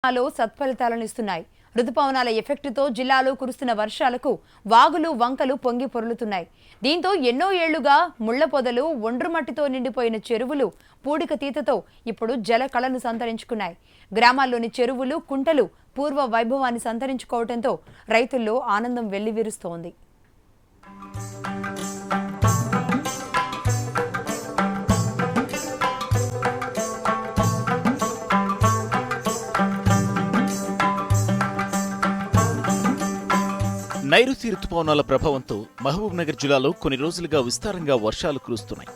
జిల్లాలో సత్ఫలితాలను ఇస్తున్నాయి. రుతుపవనాల ఎఫెక్టుతో జిల్లాలో కురుస్తున్న వర్షాలకు వాగులు వంకలు పొంగి పొర్లుతున్నాయి. దీంతో ఎన్నో ఏళ్లుగా ముళ్ల పొదలు ఒండ్రుమట్టితో నిండిపోయిన చెరువులు పూడిక తీతతో ఇప్పుడు జల కళను సంతరించుకున్నాయి. గ్రామాల్లోని చెరువులు కుంటలు పూర్వ వైభవాన్ని సంతరించుకోవడంతో రైతుల్లో ఆనందం వెల్లివిరుస్తోంది. నైరుతి రుతుపవనాల ప్రభావంతో మహబూబ్ నగర్ జిల్లాలో కొన్ని రోజులుగా విస్తారంగా వర్షాలు కురుస్తున్నాయి.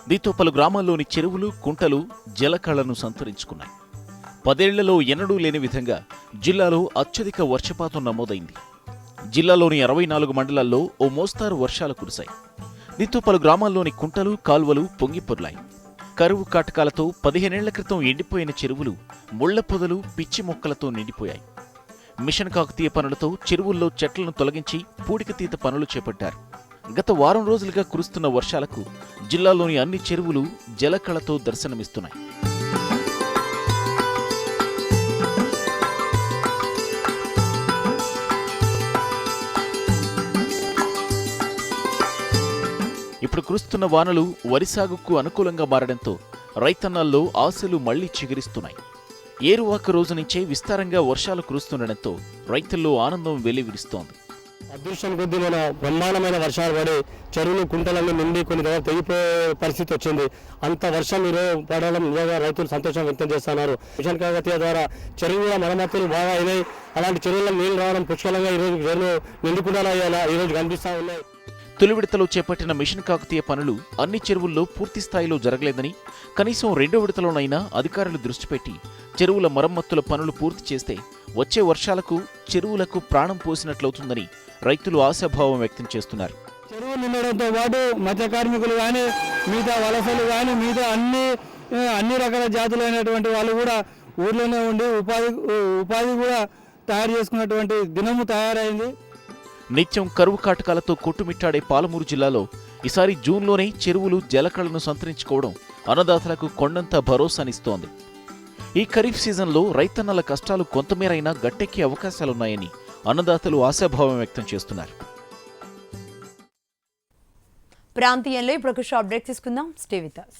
దీంతో పలు గ్రామాల్లోని చెరువులు కుంటలు జలకళను సంతరించుకున్నాయి. 10 ఏళ్లలో ఎన్నడూ లేని విధంగా జిల్లాలో అత్యధిక వర్షపాతం నమోదైంది. జిల్లాలోని 64 మండలాల్లో ఓ మోస్తారు వర్షాలు కురిశాయి. దీంతో పలు గ్రామాల్లోని కుంటలు కాల్వలు పొంగిపొర్లాయి. కరువు కాటకాలతో 15 ఏళ్ల క్రితం ఎండిపోయిన చెరువులు ముళ్ల పొదలు పిచ్చి మొక్కలతో నిండిపోయాయి. మిషన్ కాకతీయ పనులతో చెరువుల్లో చెట్లను తొలగించి పూడికతీత పనులు చేపట్టారు. గత వారం రోజులుగా కురుస్తున్న వర్షాలకు జిల్లాలోని అన్ని చెరువులు జలకళతో దర్శనమిస్తున్నాయి. ఇప్పుడు కురుస్తున్న వానలు వరి సాగుకు అనుకూలంగా మారడంతో రైతన్నల్లో ఆశలు మళ్లీ చిగురిస్తున్నాయి. ఏరువాక రోజు నుంచే విస్తారంగా వర్షాలు కురుస్తుండటంతో రైతుల్లో ఆనందం వెల్లివిరుస్తోంది. అదృష్టం కొద్దీ మన బ్రహ్మాండమైన వర్షాలు పడి చెరువులు కుంటలన్నీ నిండి కొన్ని దగ్గర తెగిపోయే పరిస్థితి వచ్చింది. అంత వర్షం ఈరోజు పడడం నిజంగా రైతులు సంతోషం వ్యక్తం చేస్తున్నారు. మిషన్ కాకతీయ ద్వారా చెరువుల మరమ్మతులు బాగా అయినాయి. అలాంటి చెరువుల నీళ్లు రావడం పుష్కలంగా ఈరోజు చెరువులు నిండుకుండాలా ఈరోజు కనిపిస్తూ ఉన్నాయి. తొలి విడతలో చేపట్టిన మిషన్ కాకతీయ పనులు అన్ని చెరువుల్లో పూర్తి స్థాయిలో జరగలేదని, కనీసం 2వ విడతలోనైనా అధికారులు దృష్టి పెట్టి చెరువుల మరమ్మతుల పనులు పూర్తి చేస్తే వచ్చే వర్షాలకు చెరువులకు ప్రాణం పోసినట్లవుతుందని రైతులు ఆశాభావం వ్యక్తం చేస్తున్నారు. చెరువులు నిండడంతో పాటు మత్స్య కార్మికులు కానీ మిగతా వలసలు కానీ మిగతా అన్ని రకాల జాతులైనటువంటి వాళ్ళు కూడా ఊర్లోనే ఉండి ఉపాధి కూడా తయారు చేసుకున్నటువంటి దినము తయారైంది. నిత్యం కరువు కాటకాలతో కొట్టుమిట్టాడే పాలమూరు జిల్లాలో ఈసారి జూన్లోనే చెరువులు జలకళను సంతరించుకోవడం అన్నదాతలకు కొండంత భరోసానిస్తోంది. ఈ ఖరీఫ్ సీజన్లో రైతన్నల కష్టాలు కొంతమేరైనా గట్టెక్కే అవకాశాలున్నాయని అన్నదాతలు ఆశాభావం వ్యక్తం చేస్తున్నారు. ప్రాంతీయంలో ఇప్పుడు ఒక షార్ట్ బ్రేక్ తీసుకుందాం. Stay with us.